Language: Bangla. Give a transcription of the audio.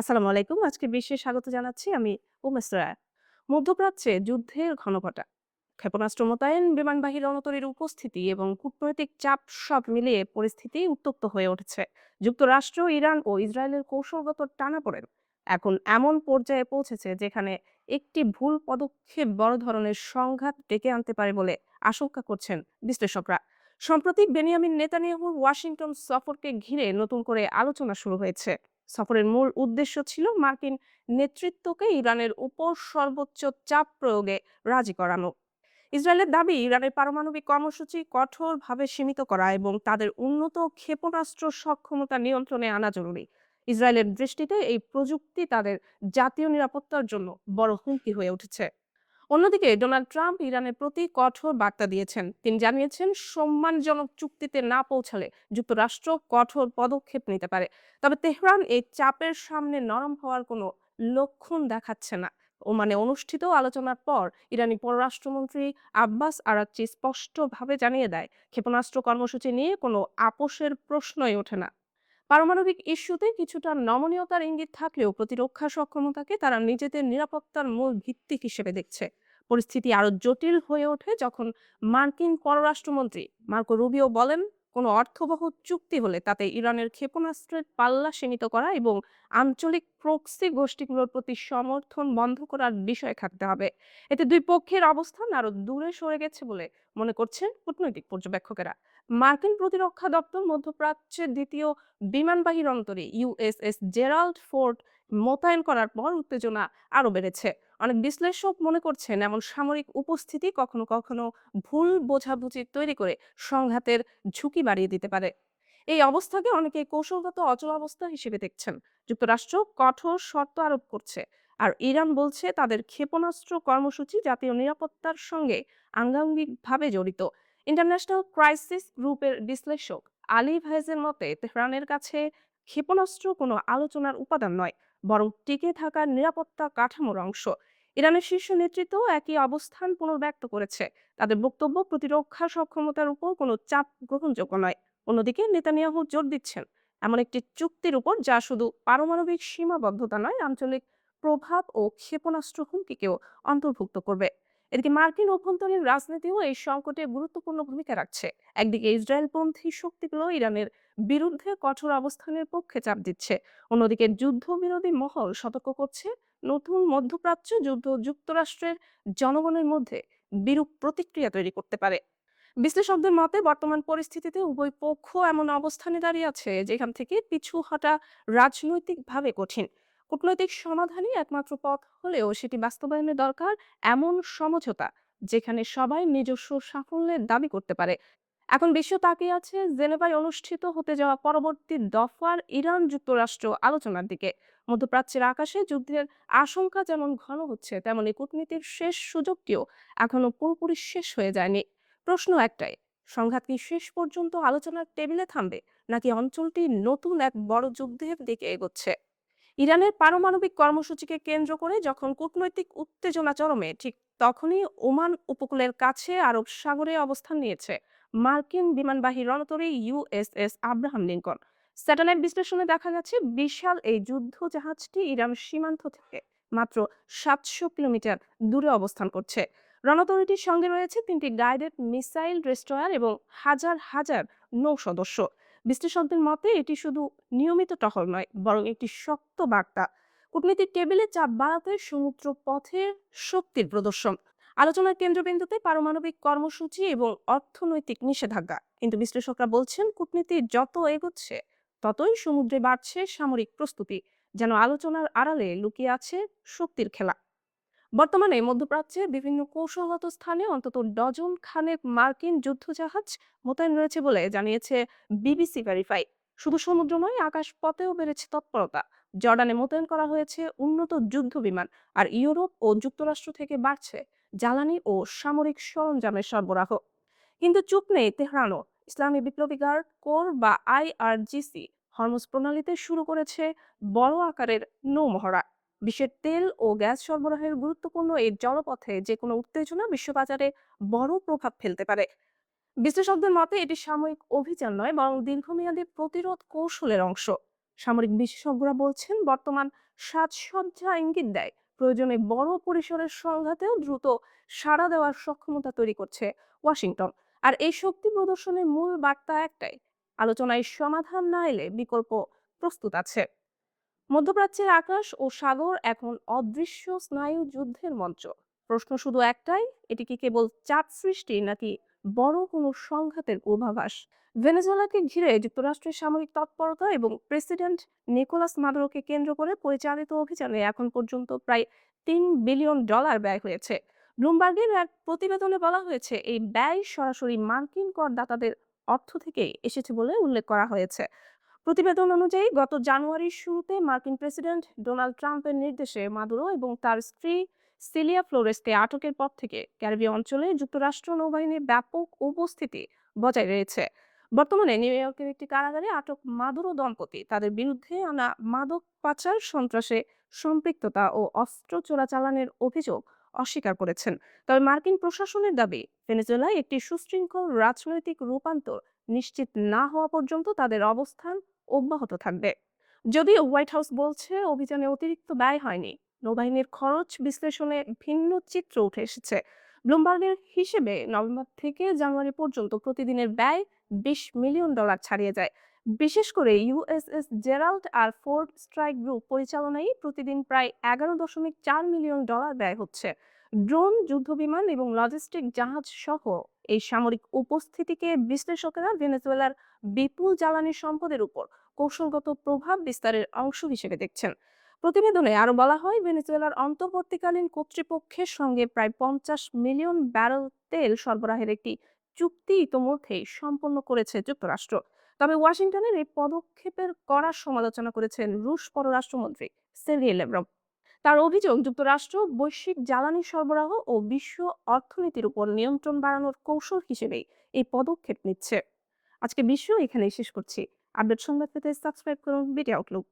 আসসালামু আলাইকুম। আজকে বিশ্বে স্বাগত জানাচ্ছি আমি উমেশ রায়। মধ্যপ্রাচ্যে যুদ্ধের ঘনঘটা, ক্ষেপণাস্ত্র মোতায়েন, বিমানবাহী রণতরীর উপস্থিতি এবং কূটনৈতিক চাপ সব মিলিয়ে পরিস্থিতি উত্তপ্ত হয়ে উঠেছে। যুক্তরাষ্ট্র, ইরান ও ইসরায়েলের কৌশলগত টানাপোড়েন এখন এমন পর্যায়ে পৌঁছেছে যেখানে একটি ভুল পদক্ষেপ বড় ধরনের সংঘাত ডেকে আনতে পারে বলে আশঙ্কা করছেন বিশ্লেষকরা। সম্প্রতি বেনিয়ামিন নেতানিয়াহুর ওয়াশিংটন সফরকে ঘিরে নতুন করে আলোচনা শুরু হয়েছে। সফরের মূল উদ্দেশ্য ছিল মার্কিন নেতৃত্বকে ইরানের উপর সর্বোচ্চ চাপ প্রয়োগে রাজি করানো। ইসরায়েলের দাবি, ইরানের পারমাণবিক কর্মসূচি কঠোরভাবে সীমিত করা এবং তাদের উন্নত ক্ষেপণাস্ত্র সক্ষমতা নিয়ন্ত্রণে আনা জরুরি। ইসরায়েলের দৃষ্টিতে এই প্রযুক্তি তাদের জাতীয় নিরাপত্তার জন্য বড় হুমকি হয়ে উঠেছে। অন্যদিকে ডোনাল্ড ট্রাম্প ইরানের প্রতি কঠোর বার্তা দিয়েছেন। তিনি জানিয়েছেন, সম্মানজনক চুক্তিতে না পৌঁছালে যুক্তরাষ্ট্র কঠোর পদক্ষেপ নিতে পারে। তবে তেহরান এই চাপের সামনে নরম হওয়ার কোনো লক্ষণ দেখাচ্ছে না। ওমানে অনুষ্ঠিত আলোচনার পর ইরানি পররাষ্ট্রমন্ত্রী আব্বাস আরাকচি স্পষ্টভাবে জানিয়ে দেয়, ক্ষেপণাস্ত্র কর্মসূচি নিয়ে কোনো আপোষের প্রশ্নই ওঠে না। পারমাণবিক ইস্যুতে কিছুটা নমনীয়তার ইঙ্গিত থাকলেও প্রতিরক্ষা সক্ষমতাকে তারা নিজেদের নিরাপত্তার মূল ভিত্তি হিসেবে দেখছে। পরিস্থিতি আরো জটিল হয়ে ওঠে যখন মার্কিন পররাষ্ট্রমন্ত্রী মার্কো রুবিও বলেন, কোনো অর্থবহ চুক্তি হলে তাতে ইরানের ক্ষেপণাস্ত্রের পাল্লা সীমিত করা এবং আঞ্চলিক প্রক্সি গোষ্ঠীগুলোর প্রতি সমর্থন বন্ধ করার বিষয় থাকতে হবে। এতে দুই পক্ষের অবস্থান আরো দূরে সরে গেছে বলে মনে করছেন কূটনৈতিক পর্যবেক্ষকেরা। মার্কিন প্রতিরক্ষা দপ্তর মধ্যপ্রাচ্যের দ্বিতীয় বিমানবাহী রণতরী ইউএসএস জেরাল্ড ফোর্ড মোতায়েন করার পর উত্তেজনা আরো বেড়েছে। অনেক বিশ্লেষক মনে করছেন, এমন সামরিক উপস্থিতি কখনো কখনো ভুল বোঝাবুঝি তৈরি করে সংঘাতের ঝুঁকি বাড়িয়ে দিতে পারে। এই অবস্থাকে অনেকে কৌশলগত অচলাবস্থা হিসেবে দেখছেন। যুক্তরাষ্ট্র কঠোর শর্ত আরোপ করছে, আর ইরান বলছে তাদের ক্ষেপণাস্ত্র কর্মসূচি জাতীয় নিরাপত্তার সঙ্গে আঙ্গাঙ্গিকভাবে জড়িত। ইন্টারন্যাশনাল ক্রাইসিস গ্রুপের বিশ্লেষক আলী ভাইজের মতে, তেহরানের কাছে ক্ষেপণাস্ত্র কোনো আলোচনার উপাদান নয়, বরং টিকে থাকার নিরাপত্তা কাঠামোর অংশ। ইরানের শীর্ষ নেতৃত্ব একই অবস্থান পুনর্ব্যক্ত করেছে। তাদের বক্তব্য, প্রতিরক্ষা সক্ষমতার উপর কোনো চাপ গ্রহণযোগ্য নয়। অন্যদিকে নেতানিয়াহু জোর দিচ্ছেন এমন একটি চুক্তির উপর যা শুধু পারমাণবিক সীমাবদ্ধতা নয়, আঞ্চলিক প্রভাব ও ক্ষেপণাস্ত্র হুমকিকেও অন্তর্ভুক্ত করবে। এদিকে মার্কিন অভ্যন্তরীণ রাজনীতিও এই সংকটে গুরুত্বপূর্ণ ভূমিকা রাখছে। একদিকে ইসরায়েলপন্থী শক্তিগুলো ইরানের বিরুদ্ধে কঠোর অবস্থানের পক্ষে চাপ দিচ্ছে, অন্যদিকে যুদ্ধবিরোধী মহল সতর্ক করছে নতুন মধ্যপ্রাচ্য যুদ্ধ যুক্তরাষ্ট্রের জনগণের মধ্যে বিরূপ প্রতিক্রিয়া তৈরি করতে পারে। বিশ্লেষকদের মতে, বর্তমান পরিস্থিতিতে উভয় পক্ষ এমন অবস্থানে দাঁড়িয়ে আছে যেখান থেকে পিছু হটা রাজনৈতিকভাবে কঠিন। কূটনৈতিক সমাধানই একমাত্র পথ হলেও সেটি বাস্তবায়নের দরকার এমন সমঝোতা যেখানে সবাই নিজস্ব সাফল্যের দাবি করতে পারে। এখন বিশ্ব তাকিয়ে আছে জেনেভায় অনুষ্ঠিত হতে যাওয়া পরবর্তী দফার ইরান যুক্তরাষ্ট্র আলোচনার দিকে। মধ্যপ্রাচ্যের আকাশে যুদ্ধের আশঙ্কা যেমন ঘন হচ্ছে, তেমনি কূটনীতির শেষ সুযোগটিও এখনো পুরোপুরি শেষ হয়ে যায়নি। প্রশ্ন একটাই, সংঘাত কি শেষ পর্যন্ত আলোচনার টেবিলে থামবে, নাকি অঞ্চলটি নতুন এক বড় যুদ্ধের দিকে এগোচ্ছে? ইরানের পারমাণবিক কর্মসূচিকে কেন্দ্র করে যখন কূটনৈতিক উত্তেজনা চরমে, ঠিক তখনই ওমান উপকূলের কাছে আরব সাগরে অবস্থান নিয়েছে মার্কিন বিমানবাহী রণতরী ইউএসএস আব্রাহাম লিঙ্কন। স্যাটেলাইট বিশ্লেষণে দেখা গেছে, বিশাল এই যুদ্ধ জাহাজটি ইরান সীমান্ত থেকে মাত্র 700 কিলোমিটার দূরে অবস্থান করছে। রণতরীটির সঙ্গে রয়েছে 3টি গাইডেড মিসাইল ডেস্ট্রয়ার এবং হাজার হাজার নৌ সদস্য। বিশ্লেষকদের মতে এটি শুধু নিয়মিত টহল নয়, বরং একটি শক্ত বার্তা, কূটনীতিক টেবিলে চাপ বাড়াতে সমুদ্র পথের শক্তির প্রদর্শন। আলোচনার কেন্দ্রবিন্দুতে পারমাণবিক কর্মসূচি এবং অর্থনৈতিক নিষেধাজ্ঞা, কিন্তু বিশ্লেষকরা বলছেন কূটনীতি যত এগোচ্ছে ততই সমুদ্রে বাড়ছে সামরিক প্রস্তুতি, যেন আলোচনার আড়ালে লুকিয়ে আছে শক্তির খেলা। বর্তমানে মধ্যপ্রাচ্যে বিভিন্ন কৌশলগত স্থানে অন্তত ডজন খানেক মার্কিন যুদ্ধজাহাজ মোতায়েন রয়েছে বলে জানিয়েছে বিবিসি ভেরিফাই। শুধু সমুদ্র নয়, আকাশপথেও বেড়েছে তৎপরতা। জর্ডানে মোতায়েন করা হয়েছে উন্নত যুদ্ধ বিমান, আর ইউরোপ ও যুক্তরাষ্ট্র থেকে বাড়ছে জ্বালানি ও সামরিক সরঞ্জামের সরবরাহ। কিন্তু চুপ নেই তেহরানও। ইসলামী বিপ্লবী গার্ড কোর বা আইআরজিসি হরমুজ প্রণালীতে শুরু করেছে বড় আকারের নৌমহড়া। বিশ্বের তেল ও গ্যাস সরবরাহের গুরুত্বপূর্ণ এই জলপথে যে কোনো উত্তেজনা বিশ্ববাজারে বড় প্রভাব ফেলতে পারে। বিশ্লেষকদের মতে এটি সাময়িক অভিযান নয়, বরং দীর্ঘমেয়াদী প্রতিরোধ কৌশলের অংশ। সামরিক বিশেষজ্ঞরা বলছেন, বর্তমান সাজসজ্জা ইঙ্গিত দেয় প্রয়োজনে বড় পরিসরের সংঘাতেও দ্রুত সাড়া দেওয়ার সক্ষমতা তৈরি করছে ওয়াশিংটন। আর এই শক্তি প্রদর্শনের মূল বার্তা একটাই, আলোচনায় সমাধান না এলে বিকল্প প্রস্তুত আছে। মধ্যপ্রাচ্যের আকাশ ও সাগর এখন অদৃশ্য স্নায়ু যুদ্ধের মঞ্চ। প্রশ্ন শুধু একটাই, এটি কি কেবল চাপ সৃষ্টি নাকি বড় কোনো সংঘাতের পূর্বাভাস? ভেনেজুয়েলাকে ঘিরে যুক্তরাষ্ট্রের সামরিক তৎপরতা এবং প্রেসিডেন্ট নিকোলাস মাদুরোকে কেন্দ্র করে পরিচালিত অভিযানে এখন পর্যন্ত প্রায় $3 বিলিয়ন ব্যয় হয়েছে। ব্লুমবার্গের এক প্রতিবেদনে বলা হয়েছে এই ব্যয় সরাসরি মার্কিন করদাতাদের অর্থ থেকে এসেছে বলে উল্লেখ করা হয়েছে। প্রতিবেদন অনুযায়ী গত জানুয়ারির শুরুতে মার্কিন প্রেসিডেন্ট ডোনাল্ড ট্রাম্পের নির্দেশে মাদুরো এবং তার স্ত্রী সিলিয়া ফ্লোরেসকে আটকের পর থেকে ক্যারিবীয় অঞ্চলে যুক্তরাষ্ট্র নৌবাহিনীর ব্যাপক উপস্থিতি বজায় রয়েছে। বর্তমানে নিউ ইয়র্কের একটি কারাগারে আটক মাদুরো দম্পতি তাদের বিরুদ্ধে আনা মাদক পাচার, সন্ত্রাসে সম্পৃক্ততা ও অস্ত্র চোরাচালানের অভিযোগ অস্বীকার করেছেন। তবে মার্কিন প্রশাসনের দাবি, ভেনেজুয়েলায় একটি সুশৃঙ্খল রাজনৈতিক রূপান্তর নিশ্চিত না হওয়া পর্যন্ত তাদের অবস্থান অব্যাহত থাকবে। যদিও হোয়াইট হাউস বলছে অভিযানে অতিরিক্ত ব্যয় হয়নি, নৌবাহিনীর খরচ বিশ্লেষণে ভিন্ন চিত্র উঠে এসেছে। ব্লুমবার্গের হিসেবে নভেম্বর থেকে জানুয়ারি পর্যন্ত প্রতিদিনের ব্যয় $20 মিলিয়ন ছাড়িয়ে যায়। বিশেষ করে USS Gerald R Ford strike group পরিচালনায় প্রতিদিন প্রায় $11.4 মিলিয়ন ব্যয় হচ্ছে। ড্রোন, যুদ্ধবিমান এবং লজিস্টিক জাহাজ সহ এই সামরিক উপস্থিতিকে বিশ্লেষকেরা ভেনেজুয়েলার বিপুল জ্বালানি সম্পদের উপর কৌশলগত প্রভাব বিস্তারের অংশ হিসেবে দেখছেন। প্রতিবেদনে আরো বলা হয়, ভেনেজুয়েলার অন্তর্বর্তীকালীন কর্তৃপক্ষের সঙ্গে প্রায় 50 মিলিয়ন ব্যারেল তেল সরবরাহের একটি চুক্তি ইতোমধ্যেই সম্পন্ন করেছে যুক্তরাষ্ট্র। তবে ওয়াশিংটনের এই পদক্ষেপের কড়া সমালোচনা করেছেন রুশ পররাষ্ট্রমন্ত্রী সের্গেই ল্যাভরভ। তার অভিযোগ, যুক্তরাষ্ট্র বৈশ্বিক জ্বালানি সরবরাহ ও বিশ্ব অর্থনীতির উপর নিয়ন্ত্রণ বাড়ানোর কৌশল হিসেবেই এই পদক্ষেপ নিচ্ছে। আজকে বিশ্ব এখানেই শেষ করছি। আপডেট সংবাদ পেতে সাবস্ক্রাইব করুন বিডি আউটলুক।